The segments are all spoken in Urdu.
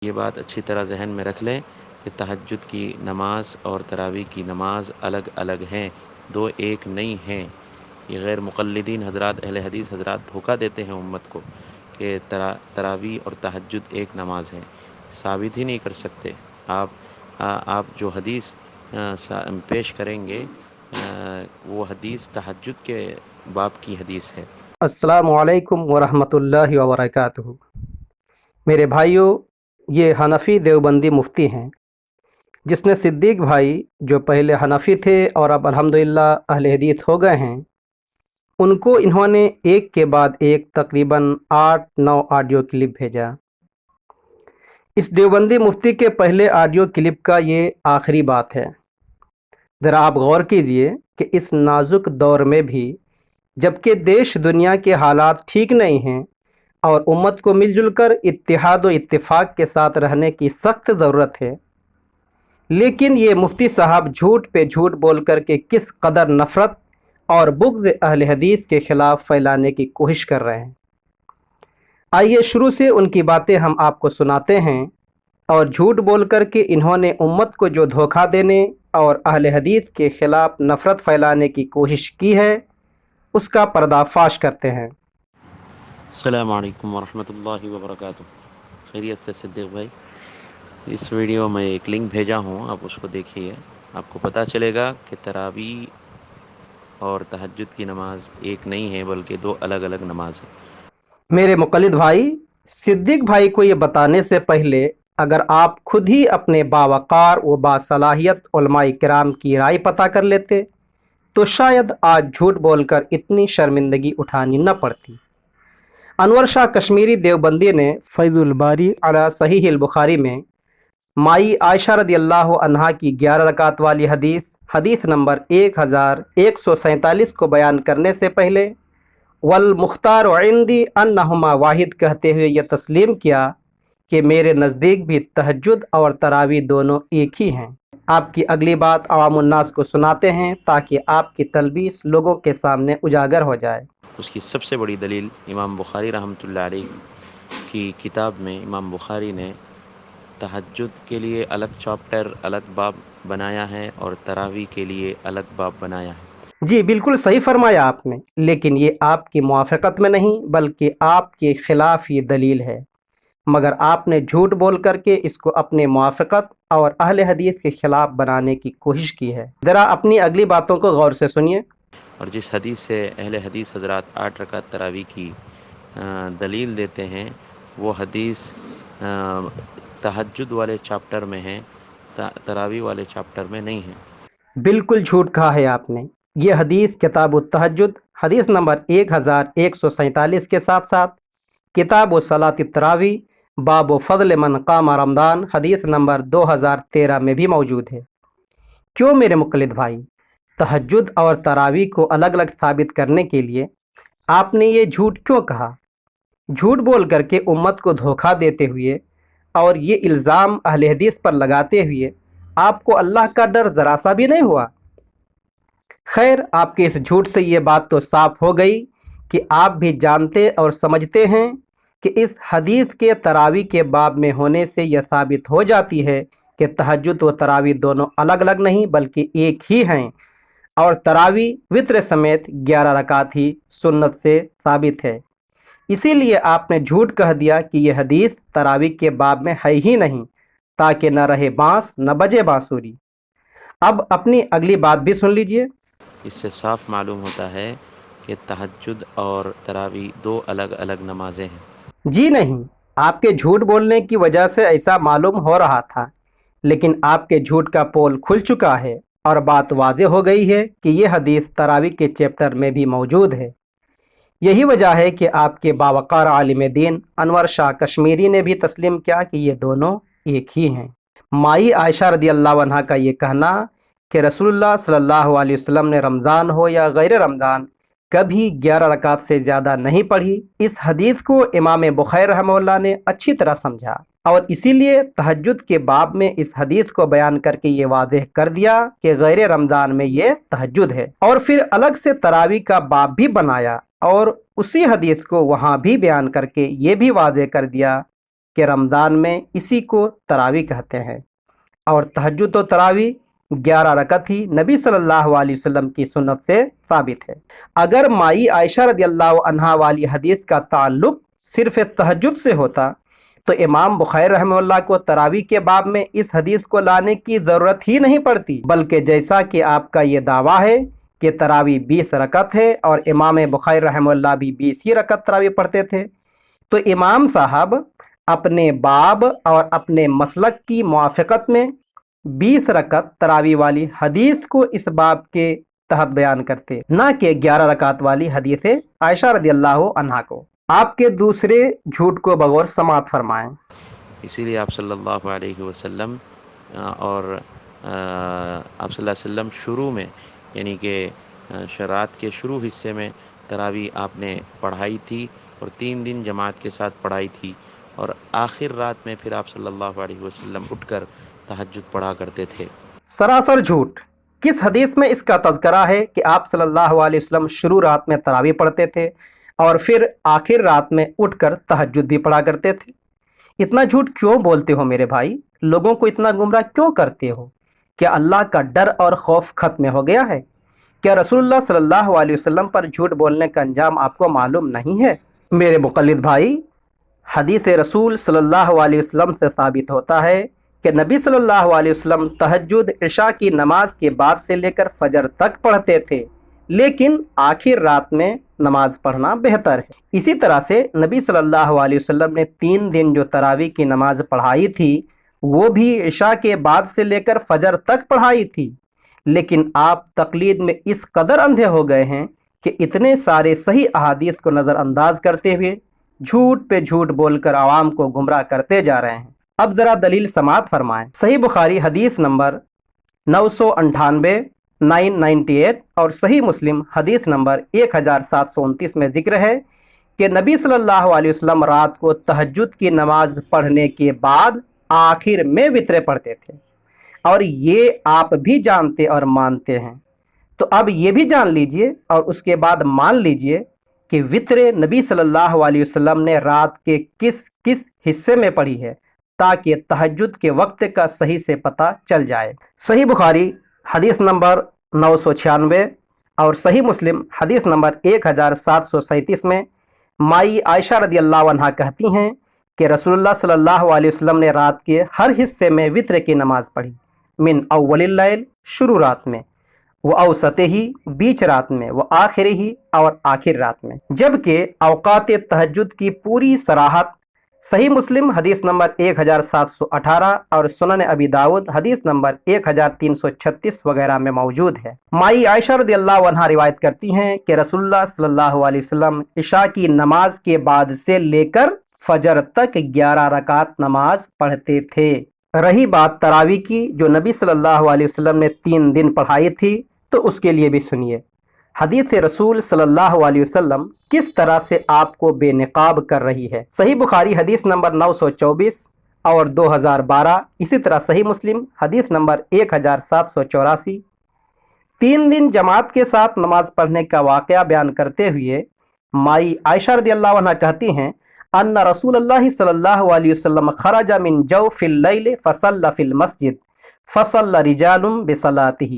یہ بات اچھی طرح ذہن میں رکھ لیں کہ تہجد کی نماز اور تراویح کی نماز الگ الگ ہیں، دو ایک نہیں ہیں۔ یہ غیر مقلدین حضرات، اہل حدیث حضرات دھوکہ دیتے ہیں امت کو کہ تراویح اور تہجد ایک نماز ہے، ثابت ہی نہیں کر سکتے۔ آپ جو حدیث پیش کریں گے وہ حدیث تہجد کے باب کی حدیث ہے۔ السلام علیکم ورحمۃ اللہ وبرکاتہ۔ میرے بھائیوں، یہ حنفی دیوبندی مفتی ہیں جس نے صدیق بھائی جو پہلے حنفی تھے اور اب الحمدللہ اہل حدیث ہو گئے ہیں، ان کو انہوں نے ایک کے بعد ایک تقریباً 8-9 آڈیو کلپ بھیجا۔ اس دیوبندی مفتی کے پہلے آڈیو کلپ کا یہ آخری بات ہے۔ ذرا آپ غور کیجئے کہ اس نازک دور میں بھی جبکہ دیش دنیا کے حالات ٹھیک نہیں ہیں اور امت کو مل جل کر اتحاد و اتفاق کے ساتھ رہنے کی سخت ضرورت ہے، لیکن یہ مفتی صاحب جھوٹ پہ جھوٹ بول کر کے کس قدر نفرت اور بغض اہل حدیث کے خلاف پھیلانے کی کوشش کر رہے ہیں۔ آئیے شروع سے ان کی باتیں ہم آپ کو سناتے ہیں، اور جھوٹ بول کر کے انہوں نے امت کو جو دھوکہ دینے اور اہل حدیث کے خلاف نفرت پھیلانے کی کوشش کی ہے اس کا پردہ فاش کرتے ہیں۔ السلام علیکم ورحمۃ اللہ وبرکاتہ۔ خیریت سے صدیق بھائی؟ اس ویڈیو میں ایک لنک بھیجا ہوں، آپ اس کو دیکھیے، آپ کو پتہ چلے گا کہ تراویح اور تہجد کی نماز ایک نہیں ہے بلکہ دو الگ الگ نماز ہے۔ میرے مقلد بھائی، صدیق بھائی کو یہ بتانے سے پہلے اگر آپ خود ہی اپنے باوقار و باصلاحیت علماء کرام کی رائے پتہ کر لیتے تو شاید آج جھوٹ بول کر اتنی شرمندگی اٹھانی نہ پڑتی۔ انور شاہ کشمیری دیوبندی نے فیض الباری علی صحیح البخاری میں مائی عائشہ رضی اللہ عنہا کی 11 رکعت والی حدیث نمبر 1147 کو بیان کرنے سے پہلے والمختار عندی انہما واحد کہتے ہوئے یہ تسلیم کیا کہ میرے نزدیک بھی تہجد اور تراویح دونوں ایک ہی ہیں۔ آپ کی اگلی بات عوام الناس کو سناتے ہیں تاکہ آپ کی تلبیس لوگوں کے سامنے اجاگر ہو جائے۔ اس کی سب سے بڑی دلیل امام بخاری رحمۃ اللہ علیہ کی کتاب میں امام بخاری نے تہجد کے لیے الگ چاپٹر، الگ باب بنایا ہے اور تراویح کے لیے الگ باب بنایا ہے۔ جی بالکل صحیح فرمایا آپ نے، لیکن یہ آپ کی موافقت میں نہیں بلکہ آپ کے خلاف یہ دلیل ہے، مگر آپ نے جھوٹ بول کر کے اس کو اپنے موافقت اور اہل حدیث کے خلاف بنانے کی کوشش کی ہے۔ ذرا اپنی اگلی باتوں کو غور سے سنیے۔ اور جس حدیث سے اہل حدیث حضرات 8 رکعت تراویح کی دلیل دیتے ہیں وہ حدیث تہجد والے چاپٹر میں ہے، تراویح والے چاپٹر میں نہیں ہے۔ بالکل جھوٹ کہا ہے آپ نے۔ یہ حدیث کتاب التہجد حدیث نمبر 1147 کے ساتھ ساتھ کتاب صلاۃ التراویح باب فضل من قام رمضان حدیث نمبر 2013 میں بھی موجود ہے۔ کیوں میرے مقلد بھائی، تہجد اور تراویح کو الگ الگ ثابت کرنے کے لیے آپ نے یہ جھوٹ کیوں کہا؟ جھوٹ بول کر کے امت کو دھوکہ دیتے ہوئے اور یہ الزام اہل حدیث پر لگاتے ہوئے آپ کو اللہ کا ڈر ذرا سا بھی نہیں ہوا؟ خیر، آپ کے اس جھوٹ سے یہ بات تو صاف ہو گئی کہ آپ بھی جانتے اور سمجھتے ہیں کہ اس حدیث کے تراویح کے باب میں ہونے سے یہ ثابت ہو جاتی ہے کہ تہجد و تراویح دونوں الگ الگ نہیں بلکہ ایک ہی ہیں، اور تراویح وتر سمیت 11 رکعت ہی سنت سے ثابت ہے۔ اسی لیے آپ نے جھوٹ کہہ دیا کہ یہ حدیث تراویح کے باب میں ہے ہی نہیں تاکہ نہ رہے بانس نہ بجے بانسری۔ اب اپنی اگلی بات بھی سن لیجئے۔ اس سے صاف معلوم ہوتا ہے کہ تہجد اور تراویح دو الگ الگ نمازیں ہیں۔ جی نہیں، آپ کے جھوٹ بولنے کی وجہ سے ایسا معلوم ہو رہا تھا، لیکن آپ کے جھوٹ کا پول کھل چکا ہے اور بات واضح ہو گئی ہے کہ یہ حدیث تراویح کے چیپٹر میں بھی موجود ہے۔ یہی وجہ ہے کہ آپ کے باوقار عالم دین انور شاہ کشمیری نے بھی تسلیم کیا کہ یہ دونوں ایک ہی ہیں۔ مائی عائشہ رضی اللہ عنہا کا یہ کہنا کہ رسول اللہ صلی اللہ علیہ وسلم نے رمضان ہو یا غیر رمضان کبھی 11 رکعت سے زیادہ نہیں پڑھی، اس حدیث کو امام بخاری رحمہ اللہ نے اچھی طرح سمجھا اور اسی لیے تہجد کے باب میں اس حدیث کو بیان کر کے یہ واضح کر دیا کہ غیر رمضان میں یہ تہجد ہے، اور پھر الگ سے تراویح کا باب بھی بنایا اور اسی حدیث کو وہاں بھی بیان کر کے یہ بھی واضح کر دیا کہ رمضان میں اسی کو تراویح کہتے ہیں، اور تہجد و تراویح 11 رکعت ہی نبی صلی اللہ علیہ وسلم کی سنت سے ثابت ہے۔ اگر مائی عائشہ رضی اللہ عنہا والی حدیث کا تعلق صرف تہجد سے ہوتا تو امام بخاری رحمہ اللہ کو تراویح کے باب میں اس حدیث کو لانے کی ضرورت ہی نہیں پڑتی، بلکہ جیسا کہ آپ کا یہ دعویٰ ہے کہ تراویح 20 رکعت ہے اور امام بخاری رحمہ اللہ بھی 20 ہی رکعت تراویح پڑھتے تھے، تو امام صاحب اپنے باب اور اپنے مسلک کی موافقت میں 20 رکعت تراویح والی حدیث کو اس باب کے تحت بیان کرتے، نہ کہ 11 رکعت والی حدیث عائشہ رضی اللہ عنہا کو۔ آپ کے دوسرے جھوٹ کو بغور سماعت فرمائیں۔ اسی لیے آپ صلی اللہ علیہ وسلم اور آپ صلی اللہ علیہ وسلم شروع میں، یعنی کہ شرائط کے شروع حصے میں تراویح آپ نے پڑھائی تھی اور 3 دن جماعت کے ساتھ پڑھائی تھی، اور آخر رات میں پھر آپ صلی اللہ علیہ وسلم اٹھ کر تہجد پڑھا کرتے تھے۔ سراسر جھوٹ۔ کس حدیث میں اس کا تذکرہ ہے کہ آپ صلی اللہ علیہ وسلم شروع رات میں تراویح پڑھتے تھے اور پھر آخر رات میں اٹھ کر تہجد بھی پڑھا کرتے تھے؟ اتنا جھوٹ کیوں بولتے ہو میرے بھائی؟ لوگوں کو اتنا گمراہ کیوں کرتے ہو؟ کیا اللہ کا ڈر اور خوف ختم ہو گیا ہے؟ کیا رسول اللہ صلی اللہ علیہ وسلم پر جھوٹ بولنے کا انجام آپ کو معلوم نہیں ہے؟ میرے مقلد بھائی، حدیث رسول صلی اللہ علیہ وسلم سے ثابت ہوتا ہے کہ نبی صلی اللہ علیہ وسلم تہجد عشاء کی نماز کے بعد سے لے کر فجر تک پڑھتے تھے، لیکن آخر رات میں نماز پڑھنا بہتر ہے۔ اسی طرح سے نبی صلی اللہ علیہ وسلم نے 3 دن جو تراویح کی نماز پڑھائی تھی وہ بھی عشاء کے بعد سے لے کر فجر تک پڑھائی تھی، لیکن آپ تقلید میں اس قدر اندھے ہو گئے ہیں کہ اتنے سارے صحیح احادیث کو نظر انداز کرتے ہوئے جھوٹ پہ جھوٹ بول کر عوام کو گمراہ کرتے جا رہے ہیں۔ اب ذرا دلیل سماعت فرمائیں۔ صحیح بخاری حدیث نمبر 998 998 اور صحیح مسلم حدیث نمبر 1729 میں ذکر ہے کہ نبی صلی اللہ علیہ وسلم رات کو تہجد کی نماز پڑھنے کے بعد آخر میں وتریں پڑھتے تھے، اور یہ آپ بھی جانتے اور مانتے ہیں۔ تو اب یہ بھی جان لیجئے اور اس کے بعد مان لیجئے کہ وتر نبی صلی اللہ علیہ وسلم نے رات کے کس کس حصے میں پڑھی ہے، تاکہ تہجد کے وقت کا صحیح سے پتہ چل جائے۔ صحیح بخاری حدیث نمبر 996 اور صحیح مسلم حدیث نمبر 1737 میں مائی عائشہ رضی اللہ عنہا کہتی ہیں کہ رسول اللہ صلی اللہ علیہ وسلم نے رات کے ہر حصے میں وتر کی نماز پڑھی، من اول اللیل شروع رات میں، وہ اوسط ہی بیچ رات میں، وہ آخر ہی اور آخر رات میں، جبکہ اوقات تہجد کی پوری صراحت صحیح مسلم حدیث نمبر 1718 اور سنن ابی داؤد حدیث نمبر 1336 وغیرہ میں موجود ہے۔ مائی عائشہ رضی اللہ عنہا روایت کرتی ہیں کہ رسول اللہ صلی اللہ علیہ وسلم عشاء کی نماز کے بعد سے لے کر فجر تک 11 رکعت نماز پڑھتے تھے۔ رہی بات تراویح کی جو نبی صلی اللہ علیہ وسلم نے 3 دن پڑھائی تھی، تو اس کے لیے بھی سنیے۔ حدیث رسول صلی اللہ علیہ وسلم کس طرح سے آپ کو بے نقاب کر رہی ہے۔ صحیح بخاری حدیث نمبر 924 اور 2012، اسی طرح صحیح مسلم حدیث نمبر 1784۔ 3 دن جماعت کے ساتھ نماز پڑھنے کا واقعہ بیان کرتے ہوئے مائی عائشہ رضی اللہ عنہ کہتی ہیں ان رسول اللہ صلی اللہ علیہ وسلم خرج من جوف اللیل فصلی فی المسجد فصلی رجال بصلاتہ،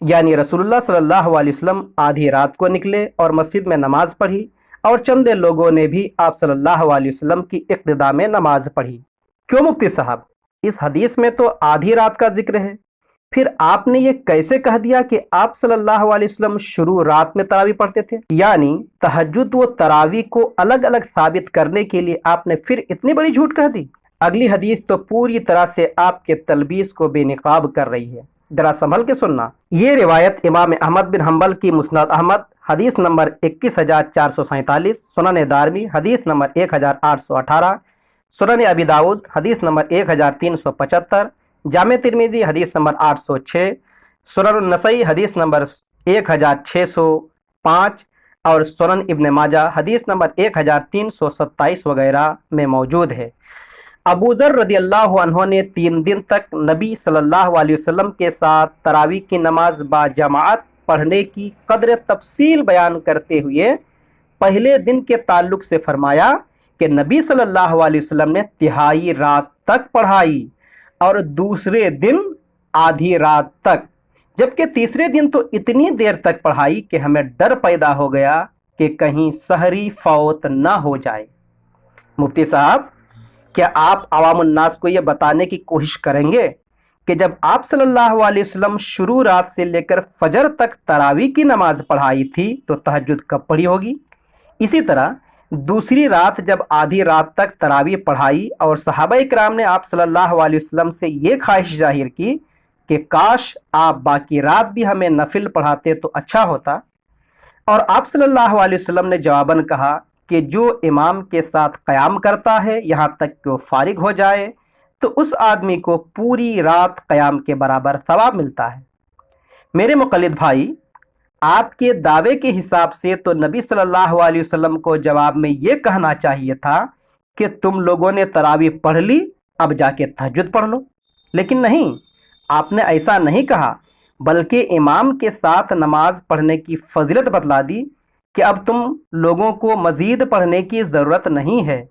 یعنی رسول اللہ صلی اللہ علیہ وسلم آدھی رات کو نکلے اور مسجد میں نماز پڑھی، اور چندے لوگوں نے بھی آپ صلی اللہ علیہ وسلم کی اقتداء میں نماز پڑھی۔ کیوں مفتی صاحب، اس حدیث میں تو آدھی رات کا ذکر ہے، پھر آپ نے یہ کیسے کہہ دیا کہ آپ صلی اللہ علیہ وسلم شروع رات میں تراویح پڑھتے تھے؟ یعنی تہجد و تراویح کو الگ الگ ثابت کرنے کے لیے آپ نے پھر اتنی بڑی جھوٹ کہہ دی؟ اگلی حدیث تو پوری طرح سے آپ کے تلبیس کو بے نقاب کر رہی ہے، ذرا سنبھل کے سننا۔ یہ روایت امام احمد بن حنبل کی مسند احمد حدیث نمبر 21447، سنن دارمی حدیث نمبر 1818، سنن ابی داؤد حدیث نمبر 1375، جامع ترمذی حدیث نمبر 806، سنن النسائی حدیث نمبر 1605 اور سنن ابن ماجہ حدیث نمبر 1327 وغیرہ میں موجود ہے۔ ابو ذر رضی اللہ عنہ نے 3 دن تک نبی صلی اللہ علیہ وسلم کے ساتھ تراویح کی نماز با جماعت پڑھنے کی قدر تفصیل بیان کرتے ہوئے پہلے دن کے تعلق سے فرمایا کہ کہ نبی صلی اللہ علیہ وسلم نے تہائی رات تک پڑھائی اور دوسرے دن آدھی رات تک، جبکہ تیسرے دن تو اتنی دیر تک پڑھائی کہ ہمیں ڈر پیدا ہو گیا کہ کہیں سحری فوت نہ ہو جائے۔ مفتی صاحب، کیا آپ عوام الناس کو یہ بتانے کی کوشش کریں گے کہ جب آپ صلی اللہ علیہ وسلم شروع رات سے لے کر فجر تک تراویح کی نماز پڑھائی تھی تو تہجد کب پڑھی ہوگی؟ اسی طرح دوسری رات جب آدھی رات تک تراویح پڑھائی اور صحابہ کرام نے آپ صلی اللہ علیہ وسلم سے یہ خواہش ظاہر کی کہ کاش آپ باقی رات بھی ہمیں نفل پڑھاتے تو اچھا ہوتا، اور آپ صلی اللہ علیہ وسلم نے جواباً کہا کہ جو امام کے ساتھ قیام کرتا ہے یہاں تک کہ وہ فارغ ہو جائے تو اس آدمی کو پوری رات قیام کے برابر ثواب ملتا ہے۔ میرے مقلد بھائی، آپ کے دعوے کے حساب سے تو نبی صلی اللہ علیہ وسلم کو جواب میں یہ کہنا چاہیے تھا کہ تم لوگوں نے تراویح پڑھ لی، اب جا کے تہجد پڑھ لو، لیکن نہیں، آپ نے ایسا نہیں کہا، بلکہ امام کے ساتھ نماز پڑھنے کی فضیلت بتلا دی کہ اب تم لوگوں کو مزید پڑھنے کی ضرورت نہیں ہے،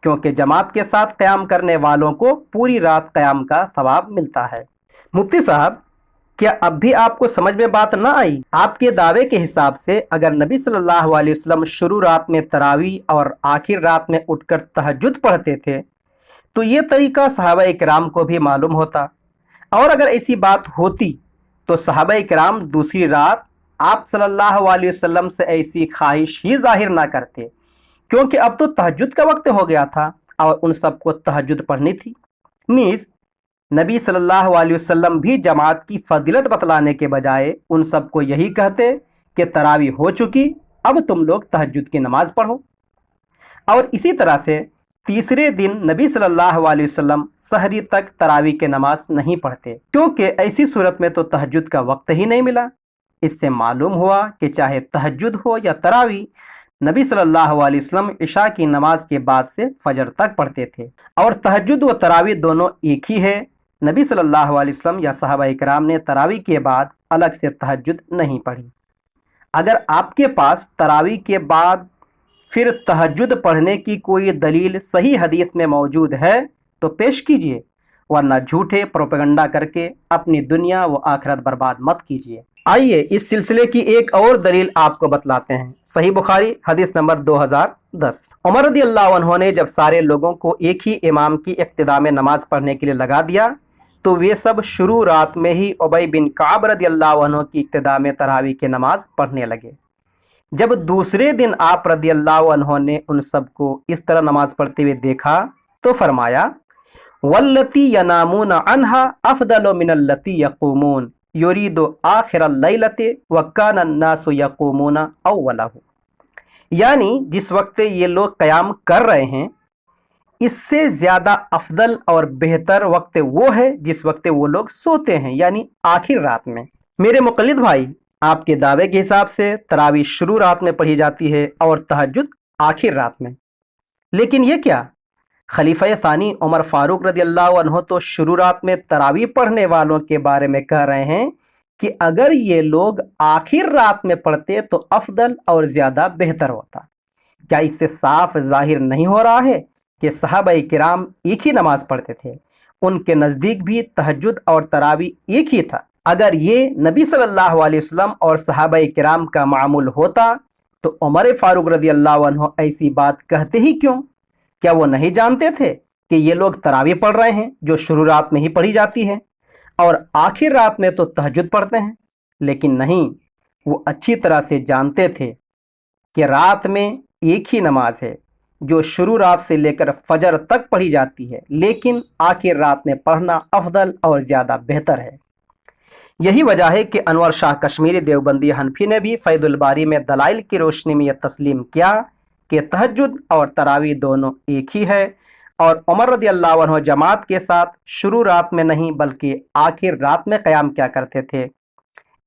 کیونکہ جماعت کے ساتھ قیام کرنے والوں کو پوری رات قیام کا ثواب ملتا ہے۔ مفتی صاحب، کیا اب بھی آپ کو سمجھ میں بات نہ آئی؟ آپ کے دعوے کے حساب سے اگر نبی صلی اللہ علیہ وسلم شروع رات میں تراویح اور آخر رات میں اٹھ کر تہجد پڑھتے تھے تو یہ طریقہ صحابہ کرام کو بھی معلوم ہوتا، اور اگر ایسی بات ہوتی تو صحابہ کرام دوسری رات آپ صلی اللہ علیہ وسلم سے ایسی خواہش ہی ظاہر نہ کرتے، کیونکہ اب تو تہجد کا وقت ہو گیا تھا اور ان سب کو تہجد پڑھنی تھی۔ نیز نبی صلی اللہ علیہ وسلم بھی جماعت کی فضیلت بتلانے کے بجائے ان سب کو یہی کہتے کہ تراویح ہو چکی، اب تم لوگ تہجد کی نماز پڑھو۔ اور اسی طرح سے تیسرے دن نبی صلی اللہ علیہ وسلم سحری تک تراویح کی نماز نہیں پڑھتے، کیونکہ ایسی صورت میں تو تہجد کا وقت ہی نہیں ملا۔ اس سے معلوم ہوا کہ چاہے تہجد ہو یا تراویح، نبی صلی اللہ علیہ وسلم عشاء کی نماز کے بعد سے فجر تک پڑھتے تھے، اور تہجد و تراویح دونوں ایک ہی ہے۔ نبی صلی اللہ علیہ وسلم یا صحابہ کرام نے تراویح کے بعد الگ سے تہجد نہیں پڑھی۔ اگر آپ کے پاس تراویح کے بعد پھر تہجد پڑھنے کی کوئی دلیل صحیح حدیث میں موجود ہے تو پیش کیجئے، ورنہ جھوٹے پروپیگنڈا کر کے اپنی دنیا و آخرت برباد مت کیجئے۔ آئیے اس سلسلے کی ایک اور دلیل آپ کو بتلاتے ہیں۔ صحیح بخاری حدیث نمبر 2010۔ عمر رضی اللہ عنہ نے جب سارے لوگوں کو ایک ہی امام کی اقتداء میں نماز پڑھنے کے لیے لگا دیا تو وہ سب شروع رات میں ہی ابی بن کعب رضی اللہ عنہ کی اقتداء میں تراویح کی نماز پڑھنے لگے۔ جب دوسرے دن آپ رضی اللہ عنہ نے ان سب کو اس طرح نماز پڑھتے ہوئے دیکھا تو فرمایا، واللتی ینامون عنہا افضل من اللتی یقومون یرید آخر اللیلۃ وکان الناس یقومون اولہ، یعنی جس وقت یہ لوگ قیام کر رہے ہیں اس سے زیادہ افضل اور بہتر وقت وہ ہے جس وقت وہ لوگ سوتے ہیں، یعنی آخر رات میں۔ میرے مقلد بھائی، آپ کے دعوے کے حساب سے تراویح شروع رات میں پڑھی جاتی ہے اور تہجد آخر رات میں، لیکن یہ کیا؟ خلیفہ ثانی عمر فاروق رضی اللہ عنہ تو شروع رات میں تراویح پڑھنے والوں کے بارے میں کہہ رہے ہیں کہ اگر یہ لوگ آخر رات میں پڑھتے تو افضل اور زیادہ بہتر ہوتا۔ کیا اس سے صاف ظاہر نہیں ہو رہا ہے کہ صحابہ کرام ایک ہی نماز پڑھتے تھے؟ ان کے نزدیک بھی تہجد اور تراویح ایک ہی تھا۔ اگر یہ نبی صلی اللہ علیہ وسلم اور صحابہ کرام کا معمول ہوتا تو عمر فاروق رضی اللہ عنہ ایسی بات کہتے ہی کیوں؟ کیا وہ نہیں جانتے تھے کہ یہ لوگ تراویح پڑھ رہے ہیں جو شروع رات میں ہی پڑھی جاتی ہے اور آخر رات میں تو تہجد پڑھتے ہیں؟ لیکن نہیں، وہ اچھی طرح سے جانتے تھے کہ رات میں ایک ہی نماز ہے جو شروع رات سے لے کر فجر تک پڑھی جاتی ہے، لیکن آخر رات میں پڑھنا افضل اور زیادہ بہتر ہے۔ یہی وجہ ہے کہ انور شاہ کشمیری دیوبندی حنفی نے بھی فیض الباری میں دلائل کی روشنی میں یہ تسلیم کیا کہ تہجد اور تراویح دونوں ایک ہی ہے، اور عمر رضی اللہ عنہ جماعت کے ساتھ شروع رات میں نہیں بلکہ آخر رات میں قیام کیا کرتے تھے۔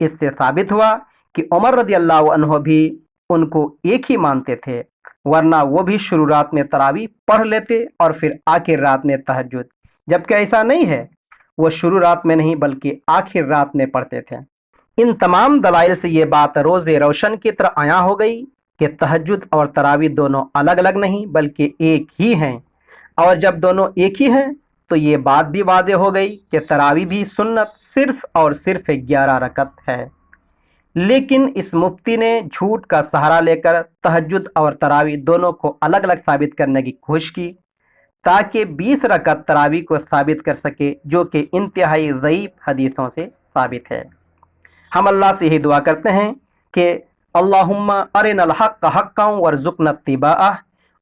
اس سے ثابت ہوا کہ عمر رضی اللہ عنہ بھی ان کو ایک ہی مانتے تھے، ورنہ وہ بھی شروع رات میں تراویح پڑھ لیتے اور پھر آخر رات میں تہجد، جبکہ ایسا نہیں ہے، وہ شروع رات میں نہیں بلکہ آخر رات میں پڑھتے تھے۔ ان تمام دلائل سے یہ بات روز روشن کی طرح عیاں ہو گئی کہ تہجد اور تراویح دونوں الگ الگ نہیں بلکہ ایک ہی ہیں، اور جب دونوں ایک ہی ہیں تو یہ بات بھی واضح ہو گئی کہ تراویح بھی سنت صرف اور صرف 11 رکعت ہے۔ لیکن اس مفتی نے جھوٹ کا سہارا لے کر تہجد اور تراویح دونوں کو الگ الگ ثابت کرنے کی کوشش کی تاکہ 20 رکعت تراویح کو ثابت کر سکے، جو کہ انتہائی ضعیف حدیثوں سے ثابت ہے۔ ہم اللہ سے یہی دعا کرتے ہیں کہ اللہم ارنا الحق حقا وارزقنا اتباعہ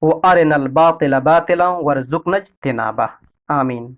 وارنا الباطل باطلا وارزقنا اجتنابہ، آمین۔